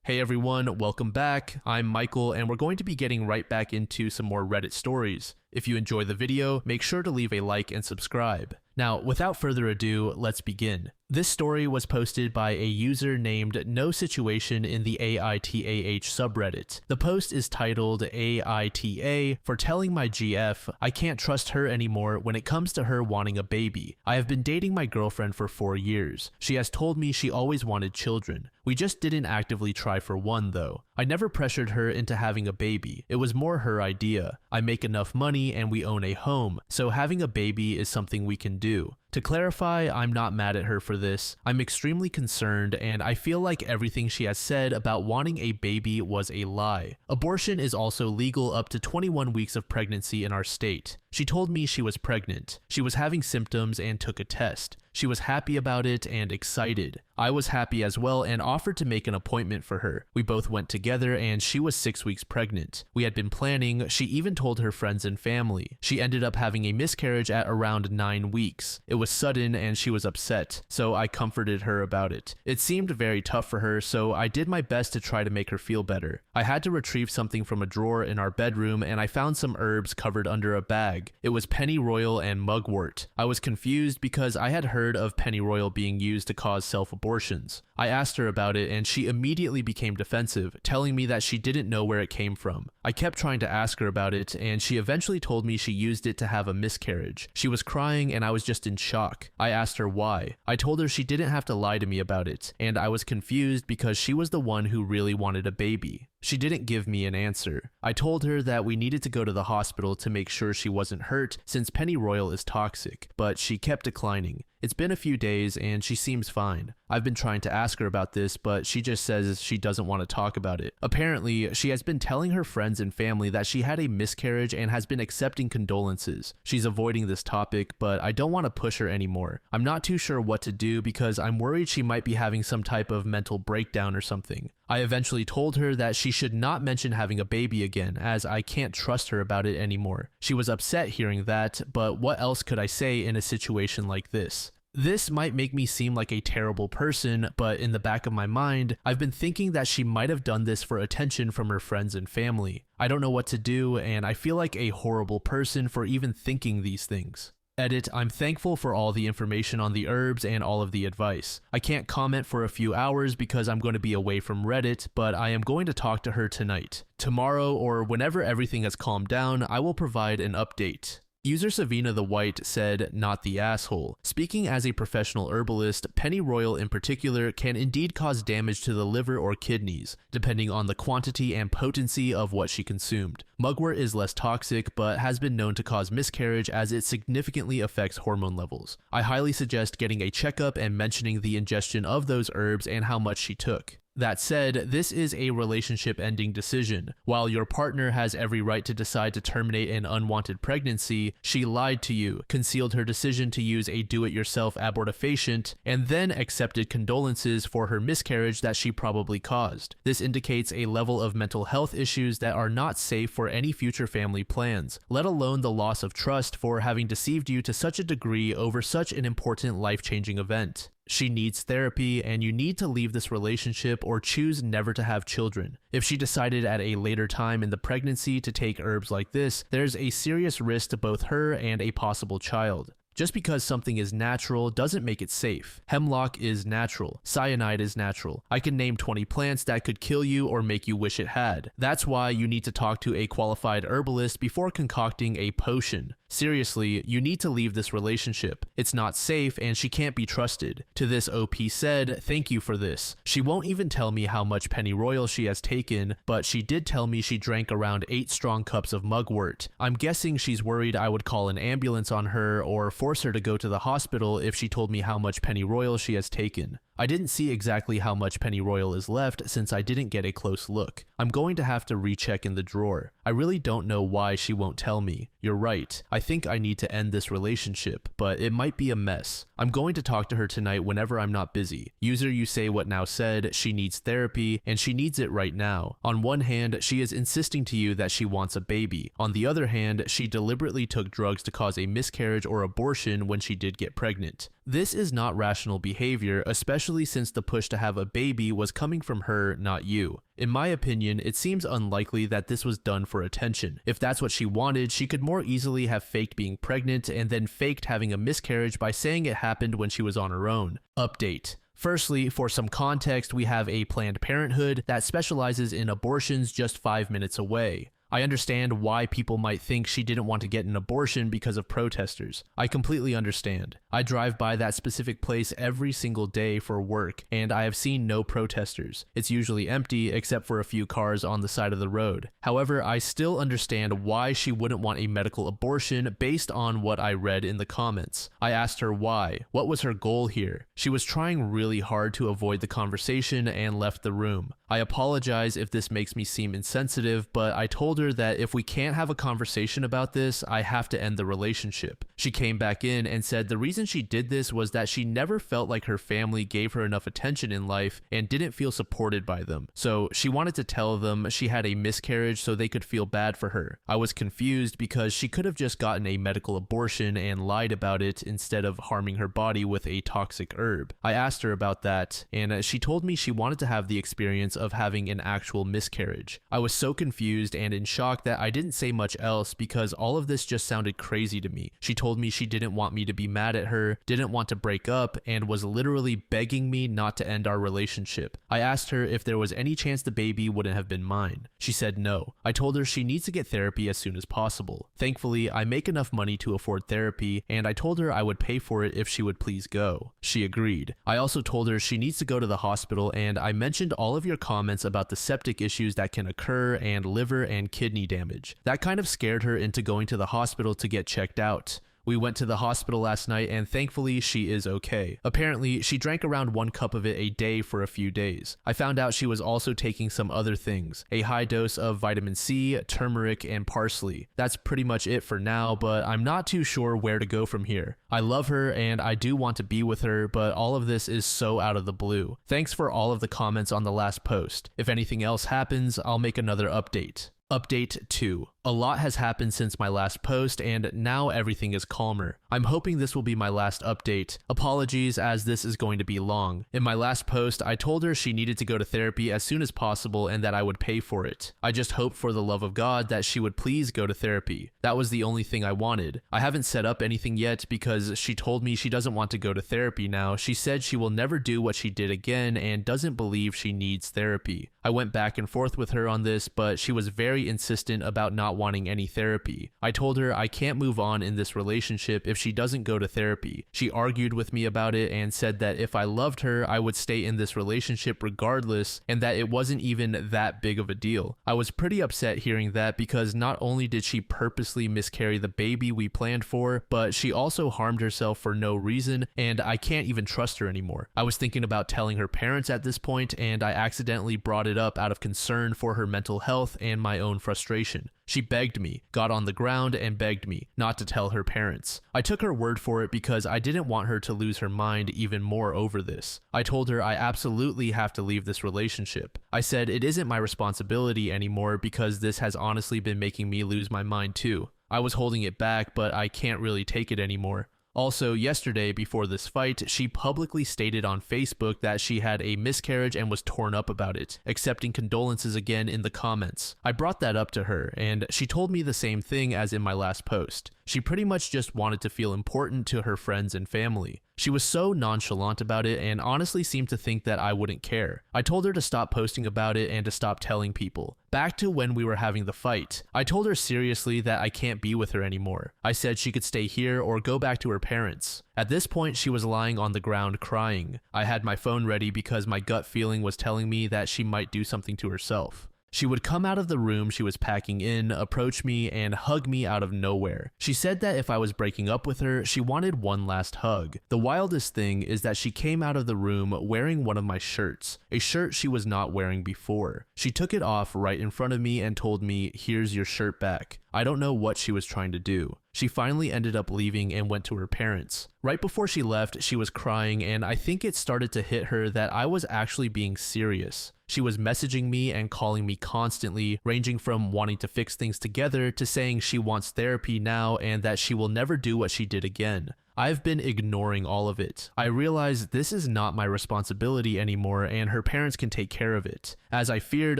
Hey everyone, welcome back. I'm Michael and we're going to be getting right back into some more Reddit stories. If you enjoy the video, make sure to leave a like and subscribe. Now, without further ado, let's begin. This story was posted by a user named No Situation in the AITAH subreddit. The post is titled AITA for telling my GF I can't trust her anymore when it comes to her wanting a baby. I have been dating my girlfriend for 4 years. She has told me she always wanted children. We just didn't actively try for one though. I never pressured her into having a baby. It was more her idea. I make enough money and we own a home, so having a baby is something we can do. To clarify, I'm not mad at her for this. I'm extremely concerned and I feel like everything she has said about wanting a baby was a lie. Abortion is also legal up to 21 weeks of pregnancy in our state. She told me she was pregnant. She was having symptoms and took a test. She was happy about it and excited. I was happy as well and offered to make an appointment for her. We both went together and she was 6 weeks pregnant. We had been planning. She even told her friends and family. She ended up having a miscarriage at around 9 weeks. It was sudden and she was upset, so I comforted her about it. It seemed very tough for her, so I did my best to try to make her feel better. I had to retrieve something from a drawer in our bedroom and I found some herbs covered under a bag. It was pennyroyal and mugwort. I was confused because I had heard of pennyroyal being used to cause self-abortions. I asked her about it and she immediately became defensive, telling me that she didn't know where it came from. I kept trying to ask her about it and she eventually told me she used it to have a miscarriage. She was crying and I was just in shock. I asked her why. I told her she didn't have to lie to me about it, and I was confused because she was the one who really wanted a baby. She didn't give me an answer. I told her that we needed to go to the hospital to make sure she wasn't hurt since pennyroyal is toxic, but she kept declining. It's been a few days and she seems fine. I've been trying to ask her about this, but she just says she doesn't want to talk about it. Apparently, she has been telling her friends and family that she had a miscarriage and has been accepting condolences. She's avoiding this topic, but I don't want to push her anymore. I'm not too sure what to do because I'm worried she might be having some type of mental breakdown or something. I eventually told her that she should not mention having a baby again, as I can't trust her about it anymore. She was upset hearing that, but what else could I say in a situation like this? This might make me seem like a terrible person, but in the back of my mind, I've been thinking that she might have done this for attention from her friends and family. I don't know what to do, and I feel like a horrible person for even thinking these things. Edit, I'm thankful for all the information on the herbs and all of the advice. I can't comment for a few hours because I'm going to be away from Reddit, but I am going to talk to her tonight. Tomorrow, or whenever everything has calmed down, I will provide an update. User Savina the White said, not the asshole. Speaking as a professional herbalist, pennyroyal in particular can indeed cause damage to the liver or kidneys, depending on the quantity and potency of what she consumed. Mugwort is less toxic, but has been known to cause miscarriage as it significantly affects hormone levels. I highly suggest getting a checkup and mentioning the ingestion of those herbs and how much she took. That said, this is a relationship-ending decision. While your partner has every right to decide to terminate an unwanted pregnancy, she lied to you, concealed her decision to use a do-it-yourself abortifacient, and then accepted condolences for her miscarriage that she probably caused. This indicates a level of mental health issues that are not safe for any future family plans, let alone the loss of trust for having deceived you to such a degree over such an important life-changing event. She needs therapy, and you need to leave this relationship or choose never to have children. If she decided at a later time in the pregnancy to take herbs like this, there's a serious risk to both her and a possible child. Just because something is natural doesn't make it safe. Hemlock is natural. Cyanide is natural. I can name 20 plants that could kill you or make you wish it had. That's why you need to talk to a qualified herbalist before concocting a potion. Seriously, you need to leave this relationship. It's not safe and she can't be trusted. To this, OP said, thank you for this. She won't even tell me how much pennyroyal she has taken, but she did tell me she drank around 8 strong cups of mugwort. I'm guessing she's worried I would call an ambulance on her or force her to go to the hospital if she told me how much pennyroyal she has taken. I didn't see exactly how much pennyroyal is left since I didn't get a close look. I'm going to have to recheck in the drawer. I really don't know why she won't tell me. You're right. I think I need to end this relationship, but it might be a mess. I'm going to talk to her tonight whenever I'm not busy. User You Say What Now said she needs therapy, and she needs it right now. On one hand, she is insisting to you that she wants a baby. On the other hand, she deliberately took drugs to cause a miscarriage or abortion when she did get pregnant. This is not rational behavior, especially especially since the push to have a baby was coming from her, not you. In my opinion, it seems unlikely that this was done for attention. If that's what she wanted, she could more easily have faked being pregnant and then faked having a miscarriage by saying it happened when she was on her own. Update. Firstly, for some context, we have a Planned Parenthood that specializes in abortions just 5 minutes away. I understand why people might think she didn't want to get an abortion because of protesters. I completely understand. I drive by that specific place every single day for work, and I have seen no protesters. It's usually empty except for a few cars on the side of the road. However, I still understand why she wouldn't want a medical abortion based on what I read in the comments. I asked her why. What was her goal here? She was trying really hard to avoid the conversation and left the room. I apologize if this makes me seem insensitive, but I told her that if we can't have a conversation about this, I have to end the relationship. She came back in and said the reason she did this was that she never felt like her family gave her enough attention in life and didn't feel supported by them. So she wanted to tell them she had a miscarriage so they could feel bad for her. I was confused because she could have just gotten a medical abortion and lied about it instead of harming her body with a toxic herb. I asked her about that, and she told me she wanted to have the experience of having an actual miscarriage. I was so confused and in shock that I didn't say much else because all of this just sounded crazy to me. She told me she didn't want me to be mad at her, didn't want to break up, and was literally begging me not to end our relationship. I asked her if there was any chance the baby wouldn't have been mine. She said no. I told her she needs to get therapy as soon as possible. Thankfully, I make enough money to afford therapy, and I told her I would pay for it if she would please go. She agreed. I also told her she needs to go to the hospital, and I mentioned all of your comments about the septic issues that can occur and liver and kidney damage. That kind of scared her into going to the hospital to get checked out. We went to the hospital last night and thankfully she is okay. Apparently, she drank around 1 cup of it a day for a few days. I found out she was also taking some other things, a high dose of vitamin C, turmeric, and parsley. That's pretty much it for now, but I'm not too sure where to go from here. I love her and I do want to be with her, but all of this is so out of the blue. Thanks for all of the comments on the last post. If anything else happens, I'll make another update. Update 2. A lot has happened since my last post and now everything is calmer. I'm hoping this will be my last update. Apologies as this is going to be long. In my last post, I told her she needed to go to therapy as soon as possible and that I would pay for it. I just hoped for the love of God that she would please go to therapy. That was the only thing I wanted. I haven't set up anything yet because she told me she doesn't want to go to therapy now. She said she will never do what she did again and doesn't believe she needs therapy. I went back and forth with her on this, but she was very insistent about not wanting any therapy. I told her I can't move on in this relationship if she doesn't go to therapy. She argued with me about it and said that if I loved her, I would stay in this relationship regardless and that it wasn't even that big of a deal. I was pretty upset hearing that because not only did she purposely miscarry the baby we planned for, but she also harmed herself for no reason and I can't even trust her anymore. I was thinking about telling her parents at this point and I accidentally brought it up out of concern for her mental health and my own frustration. She begged me, got on the ground and begged me not to tell her parents. I took her word for it because I didn't want her to lose her mind even more over this. I told her I absolutely have to leave this relationship. I said it isn't my responsibility anymore because this has honestly been making me lose my mind too. I was holding it back, but I can't really take it anymore. Also, yesterday before this fight, she publicly stated on Facebook that she had a miscarriage and was torn up about it, accepting condolences again in the comments. I brought that up to her, and she told me the same thing as in my last post. She pretty much just wanted to feel important to her friends and family. She was so nonchalant about it and honestly seemed to think that I wouldn't care. I told her to stop posting about it and to stop telling people. Back to when we were having the fight. I told her seriously that I can't be with her anymore. I said she could stay here or go back to her parents. At this point, she was lying on the ground crying. I had my phone ready because my gut feeling was telling me that she might do something to herself. She would come out of the room she was packing in, approach me, and hug me out of nowhere. She said that if I was breaking up with her, she wanted one last hug. The wildest thing is that she came out of the room wearing one of my shirts, a shirt she was not wearing before. She took it off right in front of me and told me, "Here's your shirt back." I don't know what she was trying to do. She finally ended up leaving and went to her parents. Right before she left, she was crying, and I think it started to hit her that I was actually being serious. She was messaging me and calling me constantly, ranging from wanting to fix things together to saying she wants therapy now and that she will never do what she did again. I've been ignoring all of it. I realize this is not my responsibility anymore and her parents can take care of it. As I feared,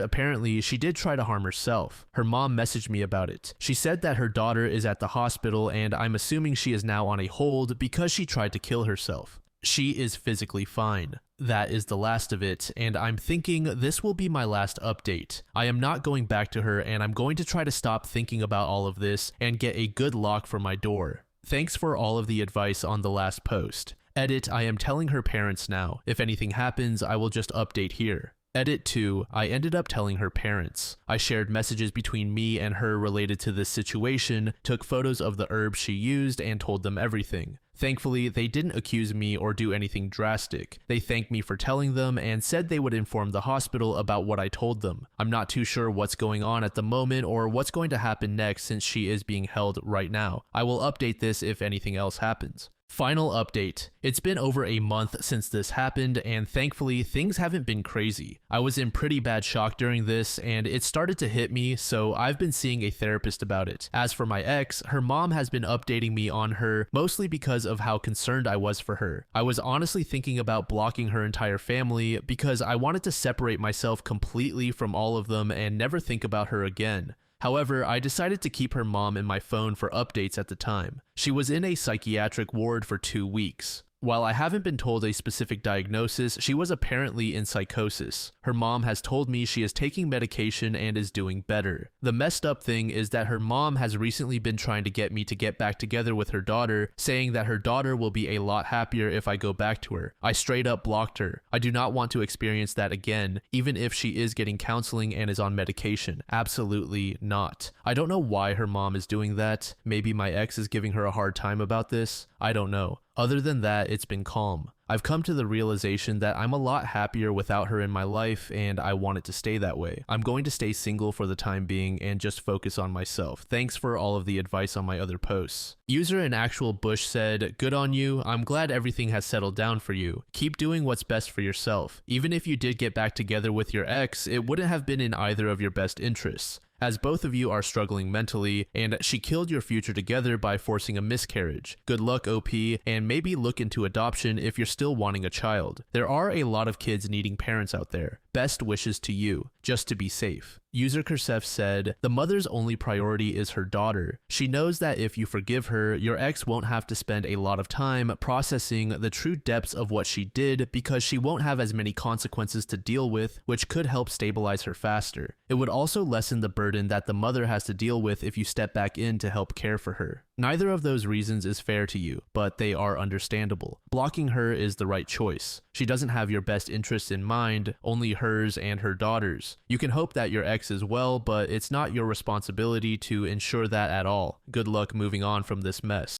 apparently she did try to harm herself. Her mom messaged me about it. She said that her daughter is at the hospital and I'm assuming she is now on a hold because she tried to kill herself. She is physically fine. That is the last of it, and I'm thinking this will be my last update. I am not going back to her and I'm going to try to stop thinking about all of this and get a good lock for my door. Thanks for all of the advice on the last post. Edit, I am telling her parents now. If anything happens, I will just update here. Edit 2, I ended up telling her parents. I shared messages between me and her related to this situation, took photos of the herbs she used, and told them everything. Thankfully, they didn't accuse me or do anything drastic. They thanked me for telling them and said they would inform the hospital about what I told them. I'm not too sure what's going on at the moment or what's going to happen next since she is being held right now. I will update this if anything else happens. Final update. It's been over a month since this happened and thankfully things haven't been crazy. I was in pretty bad shock during this and it started to hit me, so I've been seeing a therapist about it. As for my ex, her mom has been updating me on her mostly because of how concerned I was for her. I was honestly thinking about blocking her entire family because I wanted to separate myself completely from all of them and never think about her again. However, I decided to keep her mom in my phone for updates at the time. She was in a psychiatric ward for 2 weeks. While I haven't been told a specific diagnosis, she was apparently in psychosis. Her mom has told me she is taking medication and is doing better. The messed up thing is that her mom has recently been trying to get me to get back together with her daughter, saying that her daughter will be a lot happier if I go back to her. I straight up blocked her. I do not want to experience that again, even if she is getting counseling and is on medication. Absolutely not. I don't know why her mom is doing that. Maybe my ex is giving her a hard time about this. I don't know. Other than that, it's been calm. I've come to the realization that I'm a lot happier without her in my life and I want it to stay that way. I'm going to stay single for the time being and just focus on myself. Thanks for all of the advice on my other posts. User in actual Bush said, "Good on you. I'm glad everything has settled down for you. Keep doing what's best for yourself. Even if you did get back together with your ex, it wouldn't have been in either of your best interests, as both of you are struggling mentally, and she killed your future together by forcing a miscarriage. Good luck, OP, and maybe look into adoption if you're still wanting a child. There are a lot of kids needing parents out there. Best wishes to you, just to be safe." User Kursef said, "The mother's only priority is her daughter. She knows that if you forgive her, your ex won't have to spend a lot of time processing the true depths of what she did because she won't have as many consequences to deal with, which could help stabilize her faster. It would also lessen the burden that the mother has to deal with if you step back in to help care for her. Neither of those reasons is fair to you, but they are understandable. Blocking her is the right choice. She doesn't have your best interests in mind, only hers and her daughter's. You can hope that your ex is well, but it's not your responsibility to ensure that at all. Good luck moving on from this mess."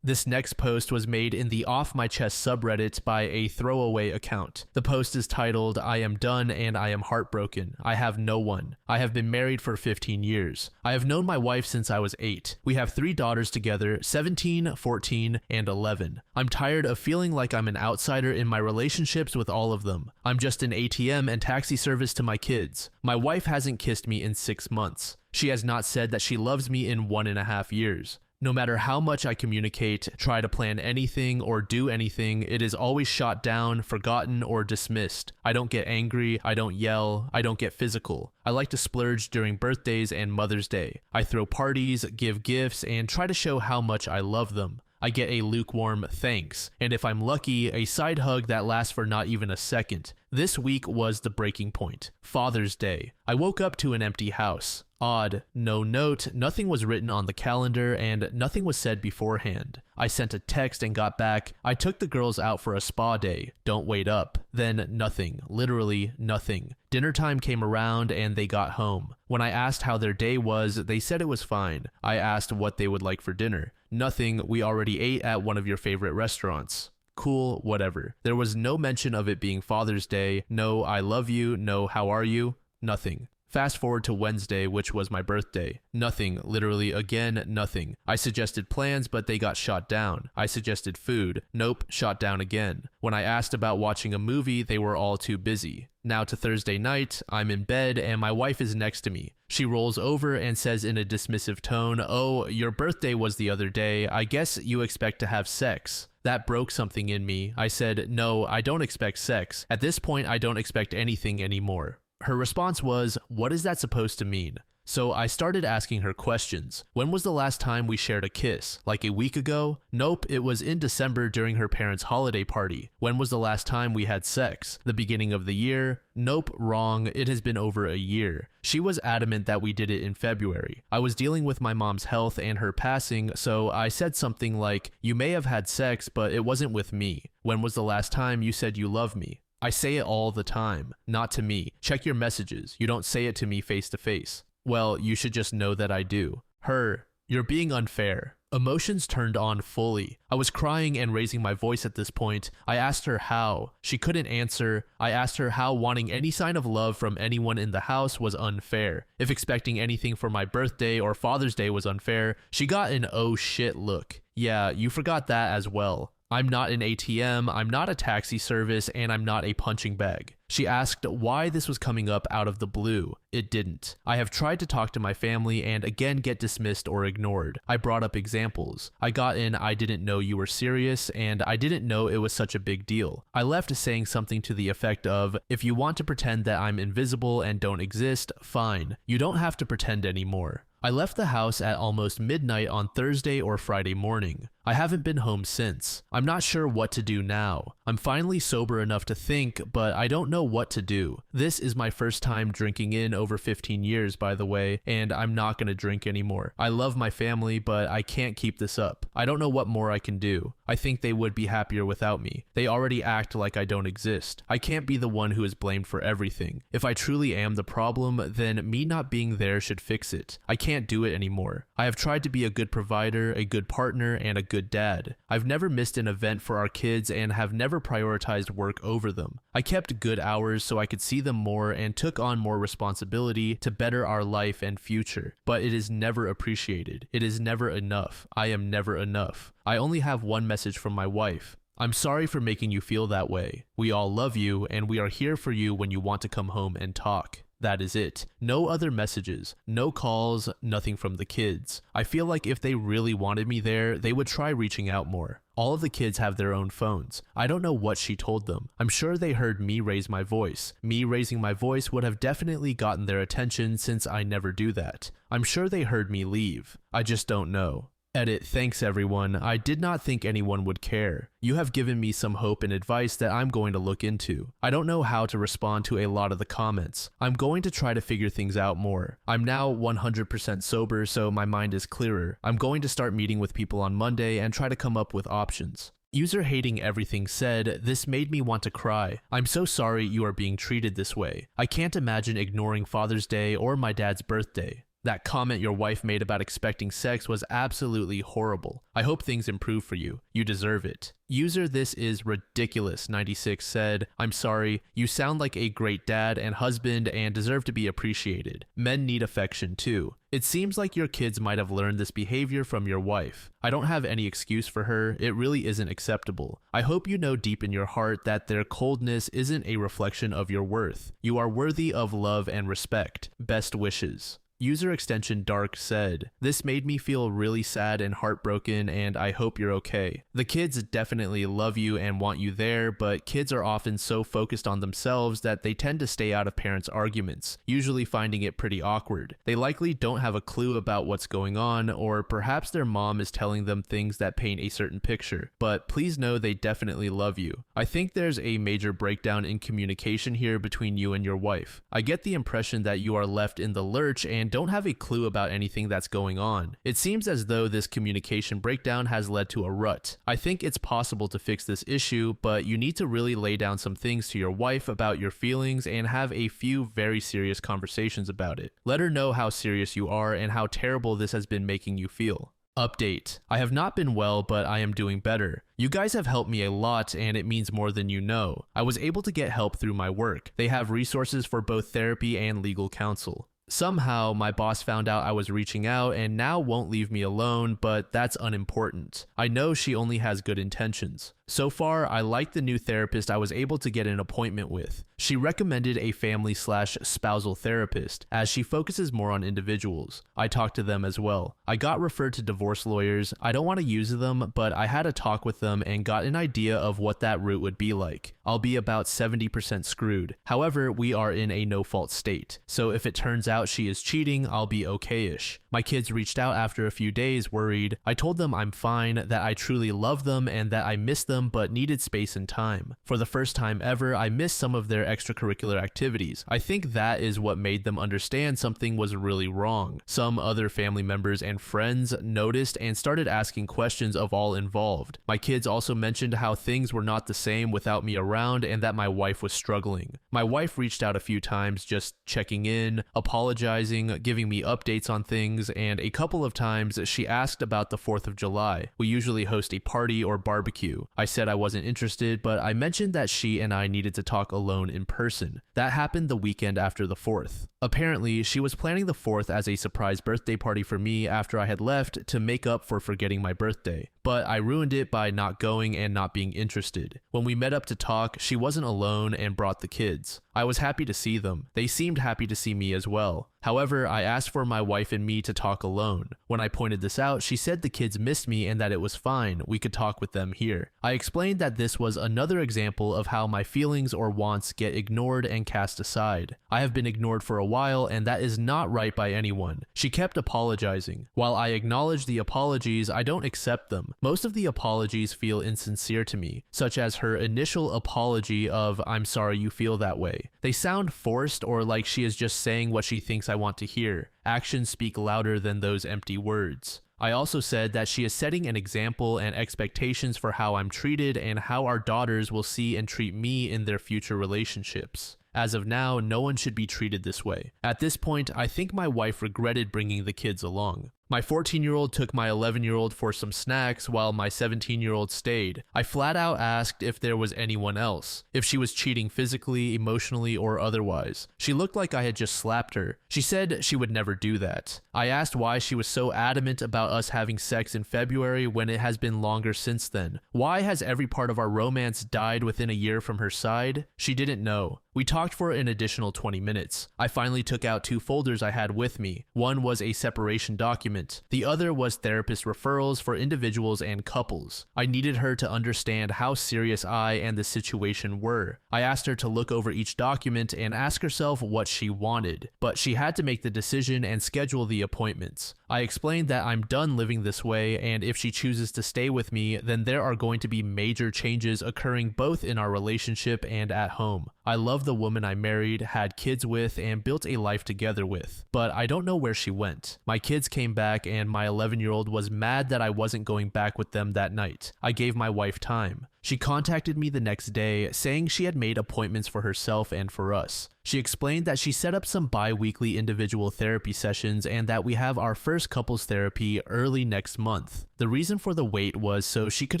This next post was made in the Off My Chest subreddit by a throwaway account. The post is titled, "I am done and I am heartbroken. I have no one. I have been married for 15 years. I have known my wife since I was 8. We have 3 daughters together, 17, 14, and 11. I'm tired of feeling like I'm an outsider in my relationships with all of them. I'm just an ATM and taxi service to my kids. My wife hasn't kissed me in 6 months. She has not said that she loves me in 1.5 years. No matter how much I communicate, try to plan anything, or do anything, it is always shot down, forgotten, or dismissed. I don't get angry, I don't yell, I don't get physical. I like to splurge during birthdays and Mother's Day. I throw parties, give gifts, and try to show how much I love them. I get a lukewarm thanks, and if I'm lucky, a side hug that lasts for not even a second. This week was the breaking point. Father's Day. I woke up to an empty house. Odd. No note, nothing was written on the calendar, and nothing was said beforehand. I sent a text and got back, "I took the girls out for a spa day. Don't wait up." Then nothing. Literally nothing. Dinner time came around and they got home. When I asked how their day was, they said it was fine. I asked what they would like for dinner. "Nothing, we already ate at one of your favorite restaurants." Cool, whatever. There was no mention of it being Father's Day, no "I love you," no "how are you," nothing. Fast forward to Wednesday, which was my birthday. Nothing, literally again, nothing. I suggested plans, but they got shot down. I suggested food. Nope, shot down again. When I asked about watching a movie, they were all too busy. Now to Thursday night, I'm in bed and my wife is next to me. She rolls over and says in a dismissive tone, "Oh, your birthday was the other day. I guess you expect to have sex." That broke something in me. I said, "No, I don't expect sex. At this point, I don't expect anything anymore." Her response was, "What is that supposed to mean?" So I started asking her questions. When was the last time we shared a kiss? Like a week ago? Nope, it was in December during her parents' holiday party. When was the last time we had sex? The beginning of the year? Nope, wrong, it has been over a year. She was adamant that we did it in February. I was dealing with my mom's health and her passing, so I said something like, "You may have had sex, but it wasn't with me. When was the last time you said you love me?" I say it all the time. Not to me. Check your messages. You don't say it to me face to face. Well, you should just know that I do. Her, "You're being unfair." Emotions turned on fully. I was crying and raising my voice at this point. I asked her how. She couldn't answer. I asked her how wanting any sign of love from anyone in the house was unfair. If expecting anything for my birthday or Father's Day was unfair, she got an "oh shit" look. Yeah, you forgot that as well. I'm not an ATM, I'm not a taxi service, and I'm not a punching bag. She asked why this was coming up out of the blue. It didn't. I have tried to talk to my family and again get dismissed or ignored. I brought up examples. I got in "I didn't know you were serious" and "I didn't know it was such a big deal." I left saying something to the effect of, "If you want to pretend that I'm invisible and don't exist, fine. You don't have to pretend anymore." I left the house at almost midnight on Thursday or Friday morning. I haven't been home since. I'm not sure what to do now. I'm finally sober enough to think, but I don't know what to do. This is my first time drinking in over 15 years, by the way, and I'm not gonna drink anymore. I love my family, but I can't keep this up. I don't know what more I can do. I think they would be happier without me. They already act like I don't exist. I can't be the one who is blamed for everything. If I truly am the problem, then me not being there should fix it. I can't do it anymore. I have tried to be a good provider, a good partner, and a good dad. I've never missed an event for our kids and have never prioritized work over them. I kept good hours so I could see them more and took on more responsibility to better our life and future. But it is never appreciated. It is never enough. I am never enough. I only have one message from my wife. "I'm sorry for making you feel that way. We all love you and we are here for you when you want to come home and talk." That is it. No other messages, no calls, nothing from the kids. I feel like if they really wanted me there, they would try reaching out more. All of the kids have their own phones. I don't know what she told them. I'm sure they heard me raise my voice. Me raising my voice would have definitely gotten their attention since I never do that. I'm sure they heard me leave. I just don't know. Edit, thanks everyone. I did not think anyone would care. You have given me some hope and advice that I'm going to look into. I don't know how to respond to a lot of the comments. I'm going to try to figure things out more. I'm now 100% sober, so my mind is clearer. I'm going to start meeting with people on Monday and try to come up with options. User hating everything said, "This made me want to cry. I'm so sorry you are being treated this way. I can't imagine ignoring Father's Day or my dad's birthday. That comment your wife made about expecting sex was absolutely horrible. I hope things improve for you. You deserve it." User "This is ridiculous" 96 said, "I'm sorry. You sound like a great dad and husband and deserve to be appreciated. Men need affection too. It seems like your kids might have learned this behavior from your wife. I don't have any excuse for her. It really isn't acceptable. I hope you know deep in your heart that their coldness isn't a reflection of your worth. You are worthy of love and respect. Best wishes." User extension Dark said, "This made me feel really sad and heartbroken and I hope you're okay. The kids definitely love you and want you there, but kids are often so focused on themselves that they tend to stay out of parents' arguments, usually finding it pretty awkward. They likely don't have a clue about what's going on, or perhaps their mom is telling them things that paint a certain picture, but please know they definitely love you. I think there's a major breakdown in communication here between you and your wife. I get the impression that you are left in the lurch and don't have a clue about anything that's going on. It seems as though this communication breakdown has led to a rut. I think it's possible to fix this issue, but you need to really lay down some things to your wife about your feelings and have a few very serious conversations about it. Let her know how serious you are and how terrible this has been making you feel. Update. I have not been well, but I am doing better. You guys have helped me a lot, and it means more than you know. I was able to get help through my work. They have resources for both therapy and legal counsel. Somehow, my boss found out I was reaching out and now won't leave me alone, but that's unimportant. I know she only has good intentions. So far, I like the new therapist I was able to get an appointment with. She recommended a family/spousal therapist, as she focuses more on individuals. I talked to them as well. I got referred to divorce lawyers. I don't want to use them, but I had a talk with them and got an idea of what that route would be like. I'll be about 70% screwed. However, we are in a no-fault state, so if it turns out she is cheating, I'll be okay-ish. My kids reached out after a few days, worried. I told them I'm fine, that I truly love them, and that I miss them but needed space and time. For the first time ever, I missed some of their extracurricular activities. I think that is what made them understand something was really wrong. Some other family members and friends noticed and started asking questions of all involved. My kids also mentioned how things were not the same without me around and that my wife was struggling. My wife reached out a few times, just checking in, apologizing, giving me updates on things, and a couple of times she asked about the 4th of July. We usually host a party or barbecue. I said I wasn't interested, but I mentioned that she and I needed to talk alone in person. That happened the weekend after the 4th. Apparently, she was planning the 4th as a surprise birthday party for me after I had left to make up for forgetting my birthday. But I ruined it by not going and not being interested. When we met up to talk, she wasn't alone and brought the kids. I was happy to see them. They seemed happy to see me as well. However, I asked for my wife and me to talk alone. When I pointed this out, she said the kids missed me and that it was fine, we could talk with them here. I explained that this was another example of how my feelings or wants get ignored and cast aside. I have been ignored for a while and that is not right by anyone. She kept apologizing. While I acknowledge the apologies, I don't accept them. Most of the apologies feel insincere to me, such as her initial apology of "I'm sorry you feel that way." They sound forced or like she is just saying what she thinks I want to hear. Actions speak louder than those empty words. I also said that she is setting an example and expectations for how I'm treated and how our daughters will see and treat me in their future relationships. As of now, no one should be treated this way. At this point, I think my wife regretted bringing the kids along. My 14-year-old took my 11-year-old for some snacks while my 17-year-old stayed. I flat out asked if there was anyone else, if she was cheating physically, emotionally, or otherwise. She looked like I had just slapped her. She said she would never do that. I asked why she was so adamant about us having sex in February when it has been longer since then. Why has every part of our romance died within a year from her side? She didn't know. We talked for an additional 20 minutes. I finally took out 2 folders I had with me. One was a separation document. The other was therapist referrals for individuals and couples. I needed her to understand how serious I and the situation were. I asked her to look over each document and ask herself what she wanted, but she had to make the decision and schedule the appointments. I explained that I'm done living this way, and if she chooses to stay with me, then there are going to be major changes occurring both in our relationship and at home. I love the woman I married, had kids with, and built a life together with, but I don't know where she went. My kids came back and my 11-year-old was mad that I wasn't going back with them that night. I gave my wife time. She contacted me the next day, saying she had made appointments for herself and for us. She explained that she set up some bi-weekly individual therapy sessions and that we have our first couples therapy early next month. The reason for the wait was so she could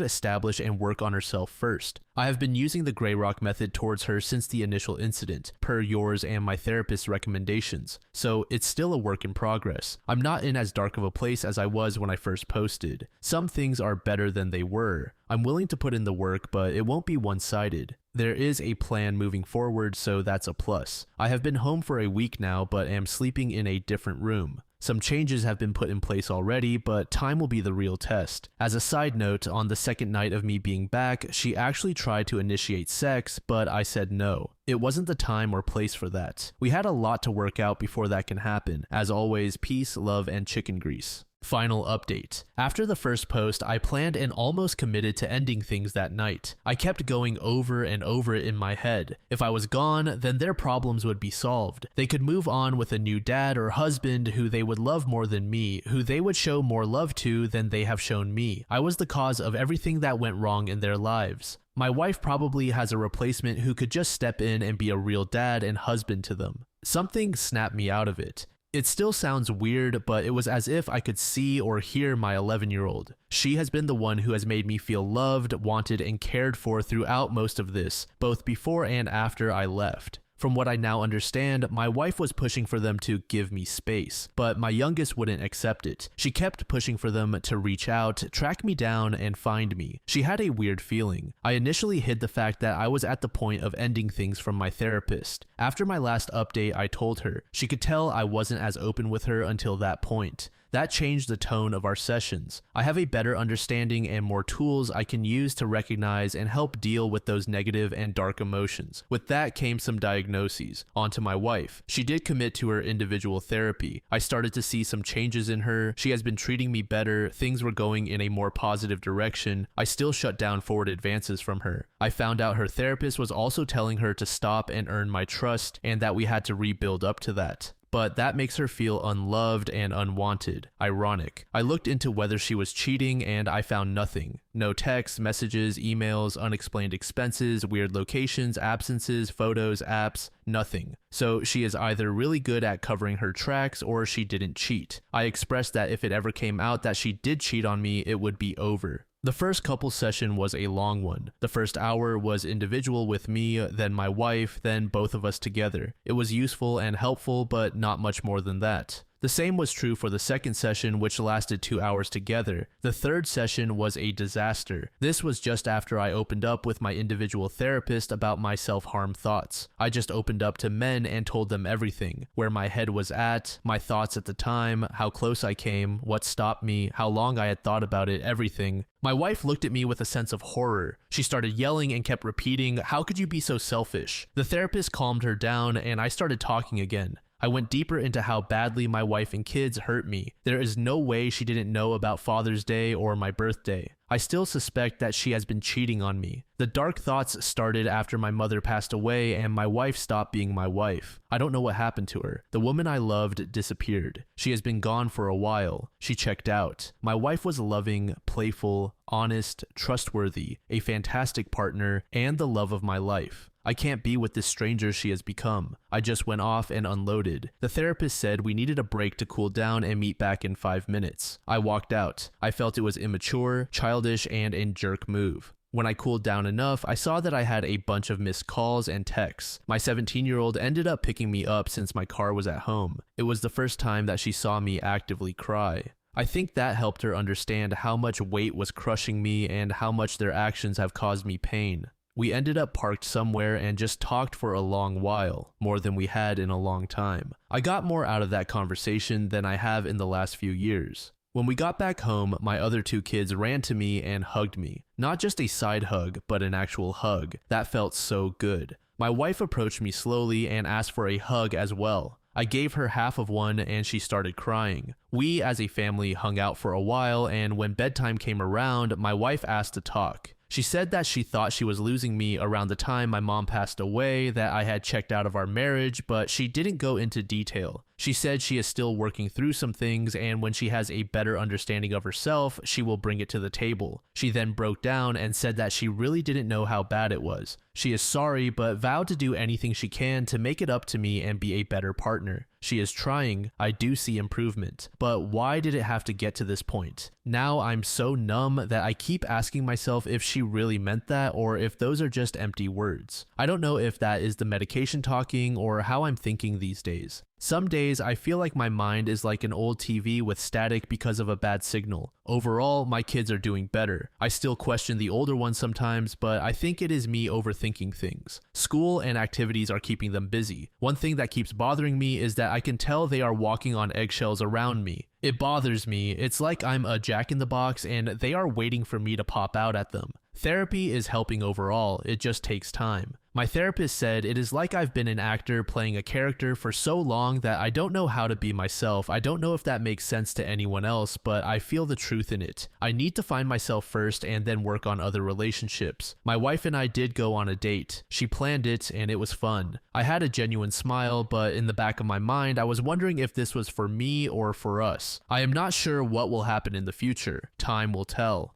establish and work on herself first. I have been using the Grey Rock method towards her since the initial incident, per yours and my therapist's recommendations, so it's still a work in progress. I'm not in as dark of a place as I was when I first posted. Some things are better than they were. I'm willing to put in the work, but it won't be one-sided. There is a plan moving forward, so that's a plus. I have been home for a week now, but am sleeping in a different room. Some changes have been put in place already, but time will be the real test. As a side note, on the second night of me being back, she actually tried to initiate sex, but I said no. It wasn't the time or place for that. We had a lot to work out before that can happen. As always, peace, love, and chicken grease. Final update. After the first post, I planned and almost committed to ending things that night. I kept going over and over it in my head. If I was gone, then their problems would be solved. They could move on with a new dad or husband who they would love more than me, who they would show more love to than they have shown me. I was the cause of everything that went wrong in their lives. My wife probably has a replacement who could just step in and be a real dad and husband to them. Something snapped me out of it. It still sounds weird, but it was as if I could see or hear my 11-year-old. She has been the one who has made me feel loved, wanted, and cared for throughout most of this, both before and after I left. From what I now understand, my wife was pushing for them to give me space, but my youngest wouldn't accept it. She kept pushing for them to reach out, track me down, and find me. She had a weird feeling. I initially hid the fact that I was at the point of ending things from my therapist. After my last update, I told her. She could tell I wasn't as open with her until that point. That changed the tone of our sessions. I have a better understanding and more tools I can use to recognize and help deal with those negative and dark emotions. With that came some diagnoses. On to my wife. She did commit to her individual therapy. I started to see some changes in her. She has been treating me better. Things were going in a more positive direction. I still shut down forward advances from her. I found out her therapist was also telling her to stop and earn my trust, and that we had to rebuild up to that. But that makes her feel unloved and unwanted. Ironic. I looked into whether she was cheating and I found nothing. No texts, messages, emails, unexplained expenses, weird locations, absences, photos, apps, nothing. So she is either really good at covering her tracks or she didn't cheat. I expressed that if it ever came out that she did cheat on me, it would be over. The first couple session was a long one. The first hour was individual with me, then my wife, then both of us together. It was useful and helpful, but not much more than that. The same was true for the second session, which lasted 2 hours together. The third session was a disaster. This was just after I opened up with my individual therapist about my self-harm thoughts. I just opened up to men and told them everything, where my head was at, my thoughts at the time, how close I came, what stopped me, how long I had thought about it, everything. My wife looked at me with a sense of horror. She started yelling and kept repeating, "How could you be so selfish?" The therapist calmed her down and I started talking again. I went deeper into how badly my wife and kids hurt me. There is no way she didn't know about Father's Day or my birthday. I still suspect that she has been cheating on me. The dark thoughts started after my mother passed away and my wife stopped being my wife. I don't know what happened to her. The woman I loved disappeared. She has been gone for a while. She checked out. My wife was loving, playful, honest, trustworthy, a fantastic partner, and the love of my life. I can't be with this stranger she has become. I just went off and unloaded. The therapist said we needed a break to cool down and meet back in 5 minutes. I walked out. I felt it was immature, childish, and a jerk move. When I cooled down enough, I saw that I had a bunch of missed calls and texts. My 17-year-old ended up picking me up since my car was at home. It was the first time that she saw me actively cry. I think that helped her understand how much weight was crushing me and how much their actions have caused me pain. We ended up parked somewhere and just talked for a long while, more than we had in a long time. I got more out of that conversation than I have in the last few years. When we got back home, my other 2 kids ran to me and hugged me. Not just a side hug, but an actual hug. That felt so good. My wife approached me slowly and asked for a hug as well. I gave her half of one and she started crying. We as a family hung out for a while, and when bedtime came around, my wife asked to talk. She said that she thought she was losing me around the time my mom passed away, that I had checked out of our marriage, but she didn't go into detail. She said she is still working through some things, and when she has a better understanding of herself, she will bring it to the table. She then broke down and said that she really didn't know how bad it was. She is sorry, but vowed to do anything she can to make it up to me and be a better partner. She is trying. I do see improvement. But why did it have to get to this point? Now I'm so numb that I keep asking myself if she really meant that or if those are just empty words. I don't know if that is the medication talking or how I'm thinking these days. Some days I feel like my mind is like an old TV with static because of a bad signal. Overall, my kids are doing better. I still question the older ones sometimes, but I think it is me overthinking things. School and activities are keeping them busy. One thing that keeps bothering me is that I can tell they are walking on eggshells around me. It bothers me. It's like I'm a jack-in-the-box and they are waiting for me to pop out at them. Therapy is helping overall, it just takes time. My therapist said it is like I've been an actor playing a character for so long that I don't know how to be myself. I don't know if that makes sense to anyone else, but I feel the truth in it. I need to find myself first and then work on other relationships. My wife and I did go on a date. She planned it and it was fun. I had a genuine smile, but in the back of my mind, I was wondering if this was for me or for us. I am not sure what will happen in the future. Time will tell.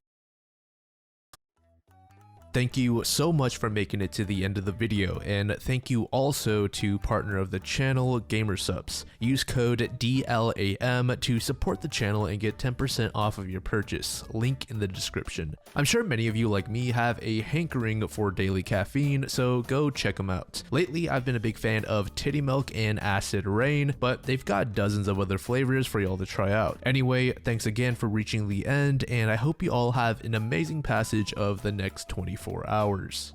Thank you so much for making it to the end of the video, and thank you also to partner of the channel, GamerSupps. Use code DLAM to support the channel and get 10% off of your purchase, link in the description. I'm sure many of you like me have a hankering for daily caffeine, so go check them out. Lately, I've been a big fan of Titty Milk and Acid Rain, but they've got dozens of other flavors for y'all to try out. Anyway, thanks again for reaching the end, and I hope you all have an amazing passage of the next 24 hours.